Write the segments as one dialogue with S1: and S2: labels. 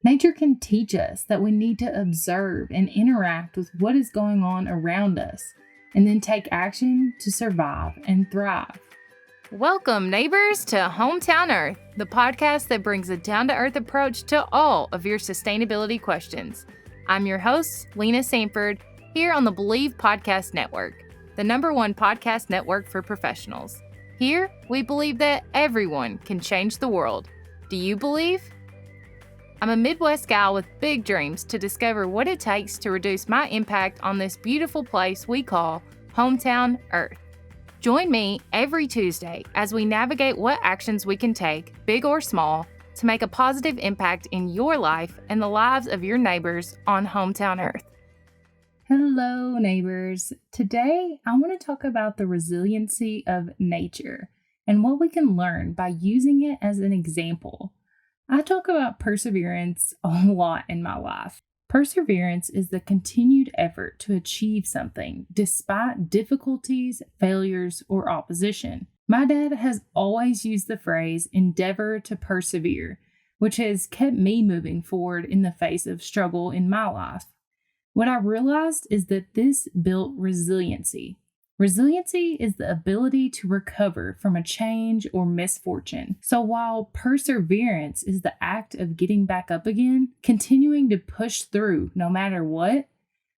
S1: Nature can teach us that we need to observe and interact with what is going on around us, and then take action to survive and thrive.
S2: Welcome, neighbors, to Hometown Earth, the podcast that brings a down-to-earth approach to all of your sustainability questions. I'm your host, Lena Sanford, here on the Believe Podcast Network, the #1 podcast network for professionals. Here, we believe that everyone can change the world. Do you believe? I'm a Midwest gal with big dreams to discover what it takes to reduce my impact on this beautiful place we call Hometown Earth. Join me every Tuesday as we navigate what actions we can take, big or small, to make a positive impact in your life and the lives of your neighbors on Hometown Earth.
S1: Hello, neighbors. Today, I want to talk about the resiliency of nature and what we can learn by using it as an example. I talk about perseverance a lot in my life. Perseverance is the continued effort to achieve something despite difficulties, failures, or opposition. My dad has always used the phrase endeavor to persevere, which has kept me moving forward in the face of struggle in my life. What I realized is that this built resiliency. Resiliency is the ability to recover from a change or misfortune. So while perseverance is the act of getting back up again, continuing to push through no matter what,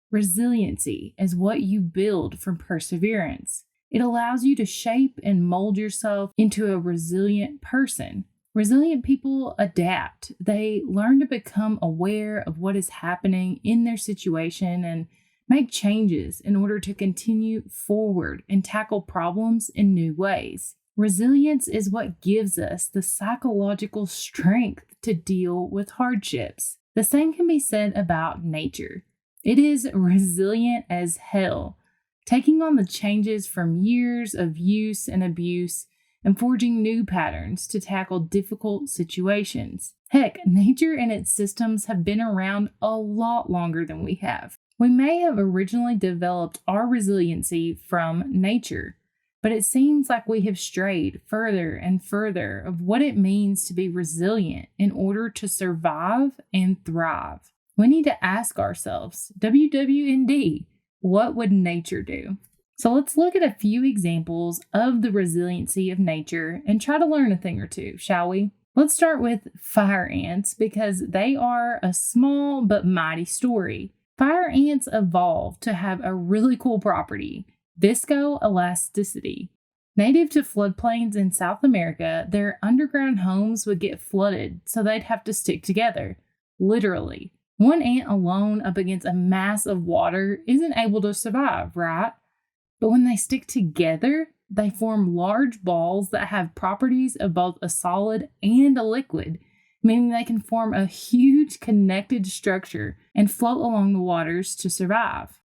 S1: resiliency is what you build from perseverance. It allows you to shape and mold yourself into a resilient person. Resilient people adapt. They learn to become aware of what is happening in their situation and make changes in order to continue forward and tackle problems in new ways. Resilience is what gives us the psychological strength to deal with hardships. The same can be said about nature. It is resilient as hell, taking on the changes from years of use and abuse and forging new patterns to tackle difficult situations. Heck, nature and its systems have been around a lot longer than we have. We may have originally developed our resiliency from nature, but it seems like we have strayed further and further of what it means to be resilient in order to survive and thrive. We need to ask ourselves, WWND, what would nature do? So let's look at a few examples of the resiliency of nature and try to learn a thing or two, shall we? Let's start with fire ants because they are a small but mighty story. Fire ants evolved to have a really cool property, viscoelasticity. Native to floodplains in South America, their underground homes would get flooded, so they'd have to stick together, literally. One ant alone up against a mass of water isn't able to survive, right? But when they stick together, they form large balls that have properties of both a solid and a liquid, meaning they can form a huge connected structure and float along the waters to survive.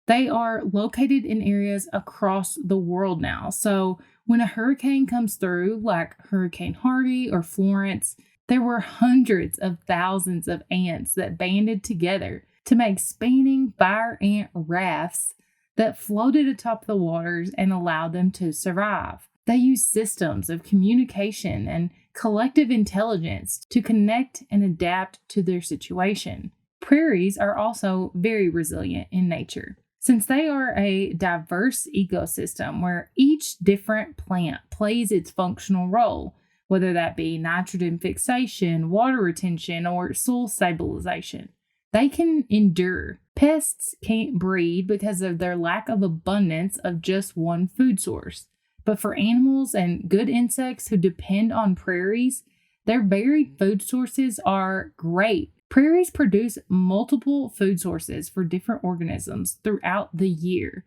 S1: They are located in areas across the world now, so when a hurricane comes through, like Hurricane Harvey or Florence, there were hundreds of thousands of ants that banded together to make spanning fire ant rafts that floated atop the waters and allowed them to survive. They use systems of communication and collective intelligence to connect and adapt to their situation. Prairies are also very resilient in nature, since they are a diverse ecosystem where each different plant plays its functional role, whether that be nitrogen fixation, water retention, or soil stabilization. They can endure. Pests can't breed because of their lack of abundance of just one food source. But for animals and good insects who depend on prairies, their varied food sources are great. Prairies produce multiple food sources for different organisms throughout the year.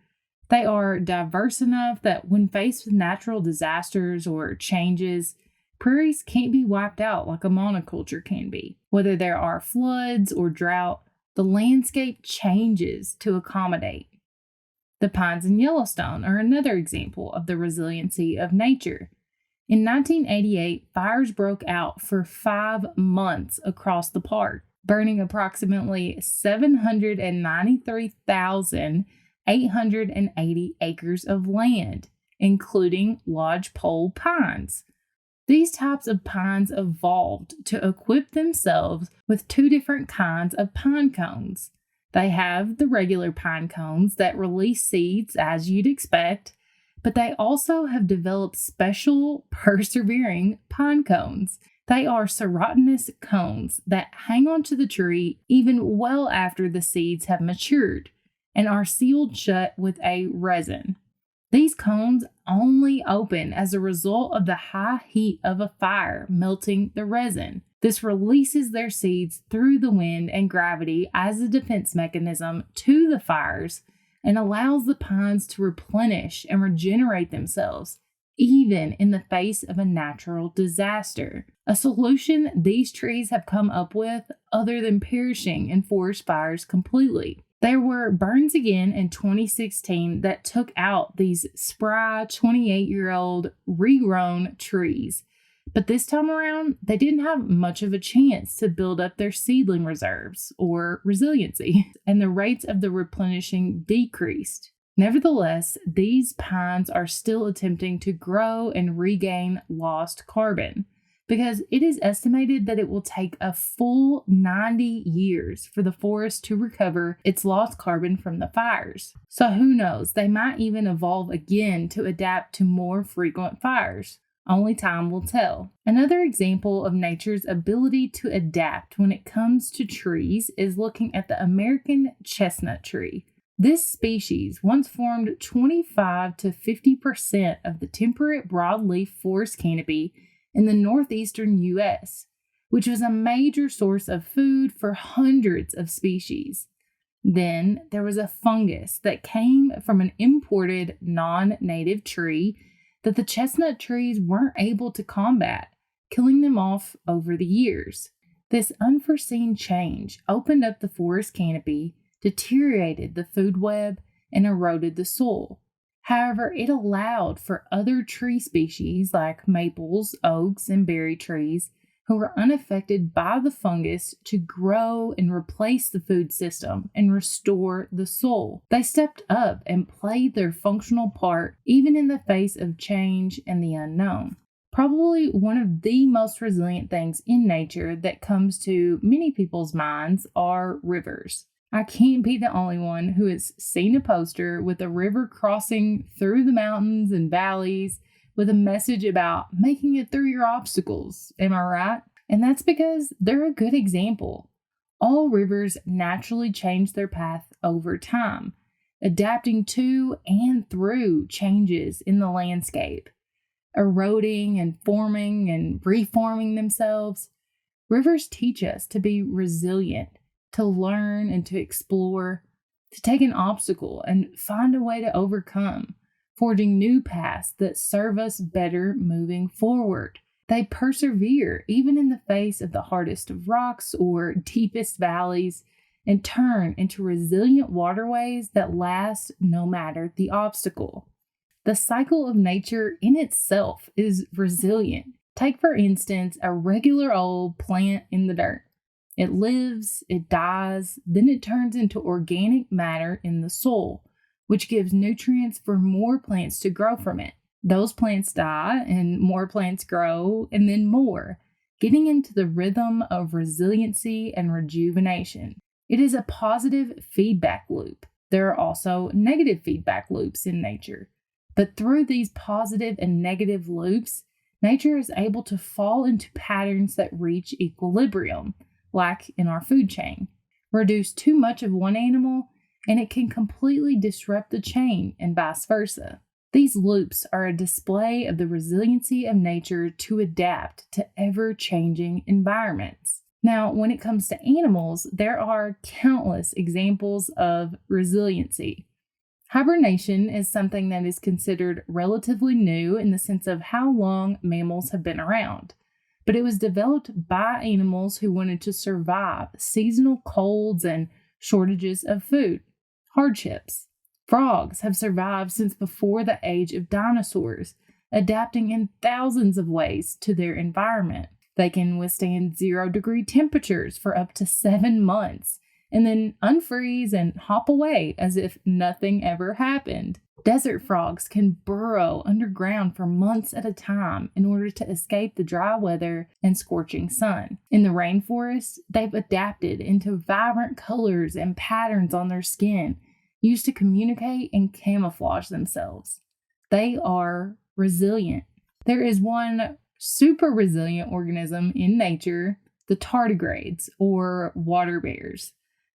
S1: They are diverse enough that when faced with natural disasters or changes, prairies can't be wiped out like a monoculture can be. Whether there are floods or drought, the landscape changes to accommodate. The pines in Yellowstone are another example of the resiliency of nature. In 1988, fires broke out for 5 months across the park, burning approximately 793,880 acres of land, including lodgepole pines. These types of pines evolved to equip themselves with two different kinds of pine cones. They have the regular pine cones that release seeds as you'd expect, but they also have developed special persevering pine cones. They are serotinous cones that hang onto the tree even well after the seeds have matured and are sealed shut with a resin. These cones only open as a result of the high heat of a fire melting the resin. This releases their seeds through the wind and gravity as a defense mechanism to the fires and allows the pines to replenish and regenerate themselves, even in the face of a natural disaster. A solution these trees have come up with other than perishing in forest fires completely. There were burns again in 2016 that took out these spry 28-year-old regrown trees. But this time around, they didn't have much of a chance to build up their seedling reserves or resiliency, and the rates of the replenishing decreased. Nevertheless, these pines are still attempting to grow and regain lost carbon, because it is estimated that it will take a full 90 years for the forest to recover its lost carbon from the fires. So who knows, they might even evolve again to adapt to more frequent fires. Only time will tell. Another example of nature's ability to adapt when it comes to trees is looking at the American chestnut tree. This species once formed 25 to 50% of the temperate broadleaf forest canopy in the northeastern U.S., which was a major source of food for hundreds of species. Then there was a fungus that came from an imported non-native tree that the chestnut trees weren't able to combat, killing them off over the years. This unforeseen change opened up the forest canopy, deteriorated the food web, and eroded the soil. However, it allowed for other tree species like maples, oaks, and berry trees who were unaffected by the fungus to grow and replace the food system and restore the soil. They stepped up and played their functional part even in the face of change and the unknown. Probably one of the most resilient things in nature that comes to many people's minds are rivers. I can't be the only one who has seen a poster with a river crossing through the mountains and valleys with a message about making it through your obstacles. Am I right? And that's because they're a good example. All rivers naturally change their path over time, adapting to and through changes in the landscape, eroding and forming and reforming themselves. Rivers teach us to be resilient, to learn and to explore, to take an obstacle and find a way to overcome, forging new paths that serve us better moving forward. They persevere even in the face of the hardest of rocks or deepest valleys and turn into resilient waterways that last no matter the obstacle. The cycle of nature in itself is resilient. Take, for instance, a regular old plant in the dirt. It lives, it dies, then it turns into organic matter in the soil, which gives nutrients for more plants to grow from it. Those plants die and more plants grow and then more, getting into the rhythm of resiliency and rejuvenation. It is a positive feedback loop. There are also negative feedback loops in nature. But through these positive and negative loops, nature is able to fall into patterns that reach equilibrium, like in our food chain. Reduce too much of one animal, and it can completely disrupt the chain and vice versa. These loops are a display of the resiliency of nature to adapt to ever-changing environments. Now, when it comes to animals, there are countless examples of resiliency. Hibernation is something that is considered relatively new in the sense of how long mammals have been around, but it was developed by animals who wanted to survive seasonal colds and shortages of food, hardships. Frogs have survived since before the age of dinosaurs, adapting in thousands of ways to their environment. They can withstand 0-degree temperatures for up to 7 months and then unfreeze and hop away as if nothing ever happened. Desert frogs can burrow underground for months at a time in order to escape the dry weather and scorching sun. In the rainforest, they've adapted into vibrant colors and patterns on their skin, used to communicate and camouflage themselves. They are resilient. There is one super resilient organism in nature, the tardigrades, or water bears.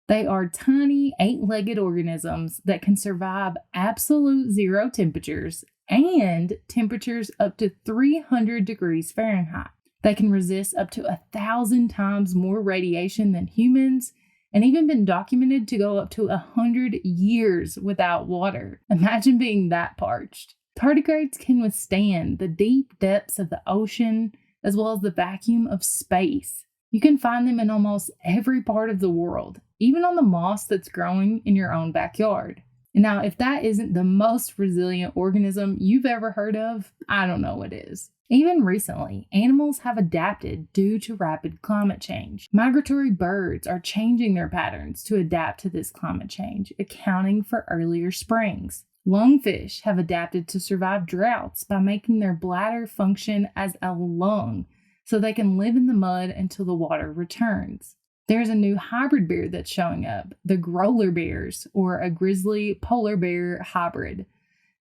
S1: They are tiny, 8-legged organisms that can survive absolute zero temperatures and temperatures up to 300 degrees Fahrenheit. They can resist up to 1,000 times more radiation than humans, and even been documented to go up to 100 years without water. Imagine being that parched. Tardigrades can withstand the deep depths of the ocean as well as the vacuum of space. You can find them in almost every part of the world, even on the moss that's growing in your own backyard. Now, if that isn't the most resilient organism you've ever heard of, I don't know what is. Even recently, animals have adapted due to rapid climate change. Migratory birds are changing their patterns to adapt to this climate change, accounting for earlier springs. Lungfish have adapted to survive droughts by making their bladder function as a lung, so they can live in the mud until the water returns. There's a new hybrid bear that's showing up, the growler bears, or a grizzly polar bear hybrid.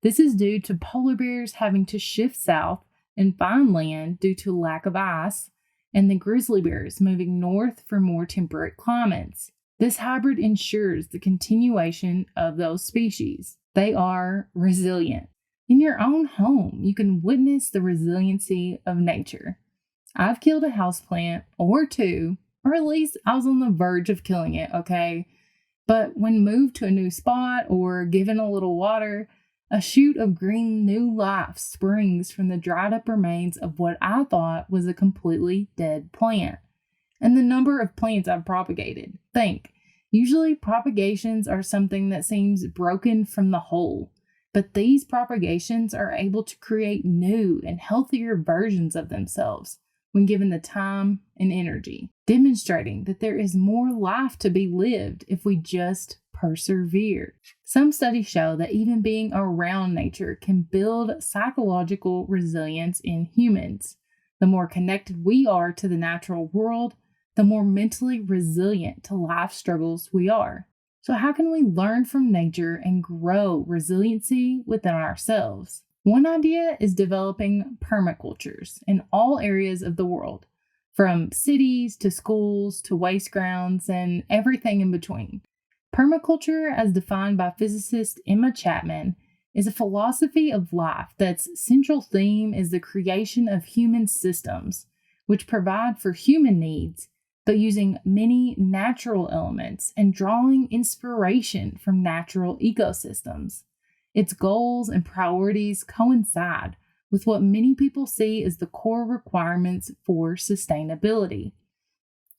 S1: This is due to polar bears having to shift south and find land due to lack of ice, and the grizzly bears moving north for more temperate climates. This hybrid ensures the continuation of those species. They are resilient. In your own home, you can witness the resiliency of nature. I've killed a houseplant or two, or at least I was on the verge of killing it, okay? But when moved to a new spot or given a little water, a shoot of green new life springs from the dried up remains of what I thought was a completely dead plant. And the number of plants I've propagated. Think, usually propagations are something that seems broken from the whole, but these propagations are able to create new and healthier versions of themselves when given the time and energy, demonstrating that there is more life to be lived if we just persevere. Some studies show that even being around nature can build psychological resilience in humans. The more connected we are to the natural world, the more mentally resilient to life struggles we are. So how can we learn from nature and grow resiliency within ourselves? One idea is developing permacultures in all areas of the world, from cities to schools to waste grounds and everything in between. Permaculture, as defined by physicist Emma Chapman, is a philosophy of life that's central theme is the creation of human systems, which provide for human needs, but using many natural elements and drawing inspiration from natural ecosystems. Its goals and priorities coincide with what many people see as the core requirements for sustainability.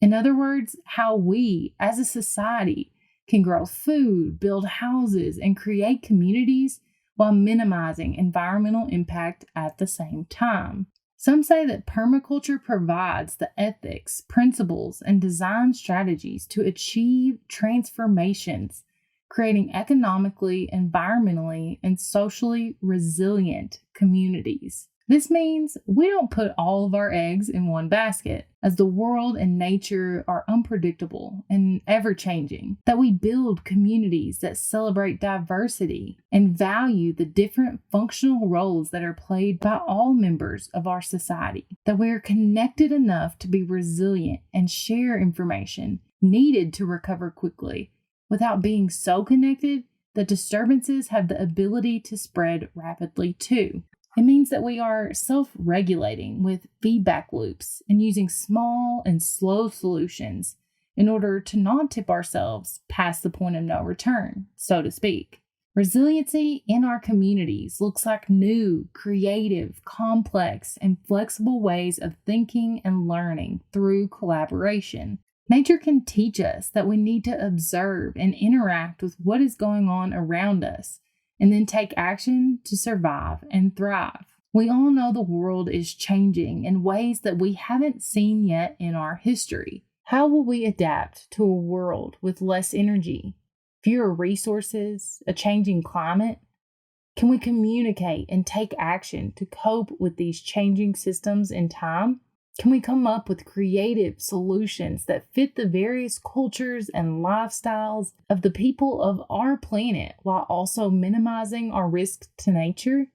S1: In other words, how we, as a society, can grow food, build houses, and create communities while minimizing environmental impact at the same time. Some say that permaculture provides the ethics, principles, and design strategies to achieve transformations, creating economically, environmentally, and socially resilient communities. This means we don't put all of our eggs in one basket, as the world and nature are unpredictable and ever-changing, that we build communities that celebrate diversity and value the different functional roles that are played by all members of our society, that we are connected enough to be resilient and share information needed to recover quickly, without being so connected that disturbances have the ability to spread rapidly too. It means that we are self-regulating with feedback loops and using small and slow solutions in order to not tip ourselves past the point of no return, so to speak. Resiliency in our communities looks like new, creative, complex, and flexible ways of thinking and learning through collaboration. Nature can teach us that we need to observe and interact with what is going on around us, and then take action to survive and thrive. We all know the world is changing in ways that we haven't seen yet in our history. How will we adapt to a world with less energy, fewer resources, a changing climate? Can we communicate and take action to cope with these changing systems in time? Can we come up with creative solutions that fit the various cultures and lifestyles of the people of our planet while also minimizing our risk to nature?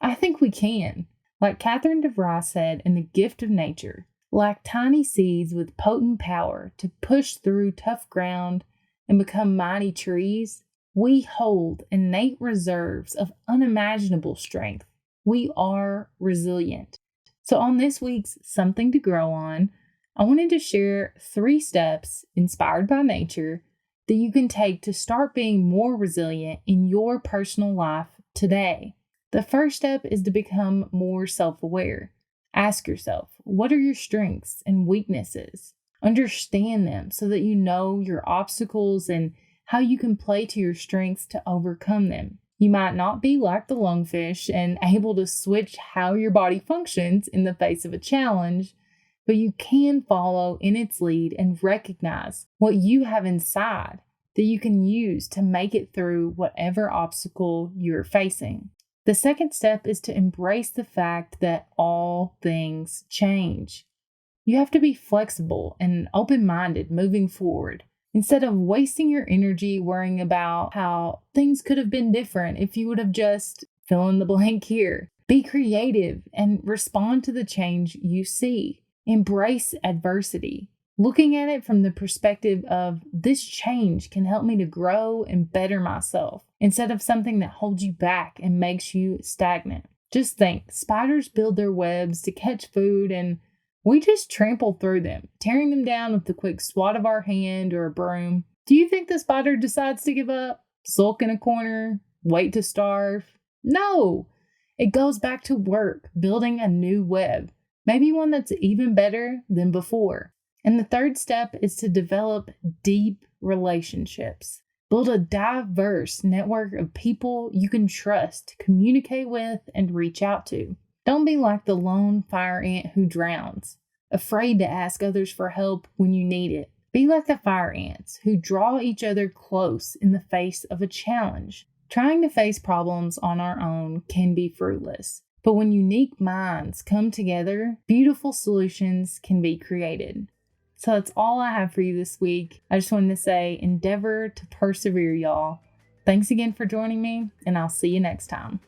S1: I think we can. Like Catherine DeVry said in The Gift of Nature, like tiny seeds with potent power to push through tough ground and become mighty trees, we hold innate reserves of unimaginable strength. We are resilient. So on this week's Something to Grow On, I wanted to share 3 steps inspired by nature that you can take to start being more resilient in your personal life today. The first step is to become more self-aware. Ask yourself, what are your strengths and weaknesses? Understand them so that you know your obstacles and how you can play to your strengths to overcome them. You might not be like the lungfish and able to switch how your body functions in the face of a challenge, but you can follow in its lead and recognize what you have inside that you can use to make it through whatever obstacle you're facing. The second step is to embrace the fact that all things change. You have to be flexible and open-minded moving forward, instead of wasting your energy worrying about how things could have been different if you would have just fill in the blank here. Be creative and respond to the change you see. Embrace adversity, looking at it from the perspective of this change can help me to grow and better myself, instead of something that holds you back and makes you stagnant. Just think, spiders build their webs to catch food and we just trample through them, tearing them down with a quick swat of our hand or a broom. Do you think the spider decides to give up, sulk in a corner, wait to starve? No! It goes back to work, building a new web, maybe one that's even better than before. And the third step is to develop deep relationships. Build a diverse network of people you can trust to communicate with and reach out to. Don't be like the lone fire ant who drowns, afraid to ask others for help when you need it. Be like the fire ants who draw each other close in the face of a challenge. Trying to face problems on our own can be fruitless, but when unique minds come together, beautiful solutions can be created. So that's all I have for you this week. I just wanted to say, endeavor to persevere, y'all. Thanks again for joining me, and I'll see you next time.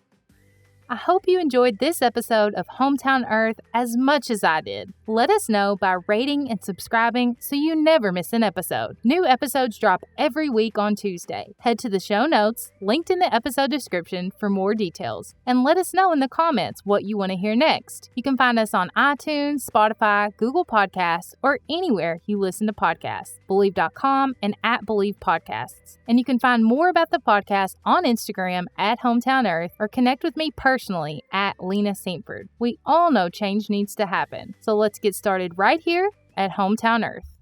S2: I hope you enjoyed this episode of Hometown Earth as much as I did. Let us know by rating and subscribing so you never miss an episode. New episodes drop every week on Tuesday. Head to the show notes, linked in the episode description for more details. And let us know in the comments what you want to hear next. You can find us on iTunes, Spotify, Google Podcasts, or anywhere you listen to podcasts. Believe.com and @Believe Podcasts. And you can find more about the podcast on Instagram @Hometown Earth or connect with me personally @Lena Saintford. We all know change needs to happen, so let's get started right here at Hometown Earth.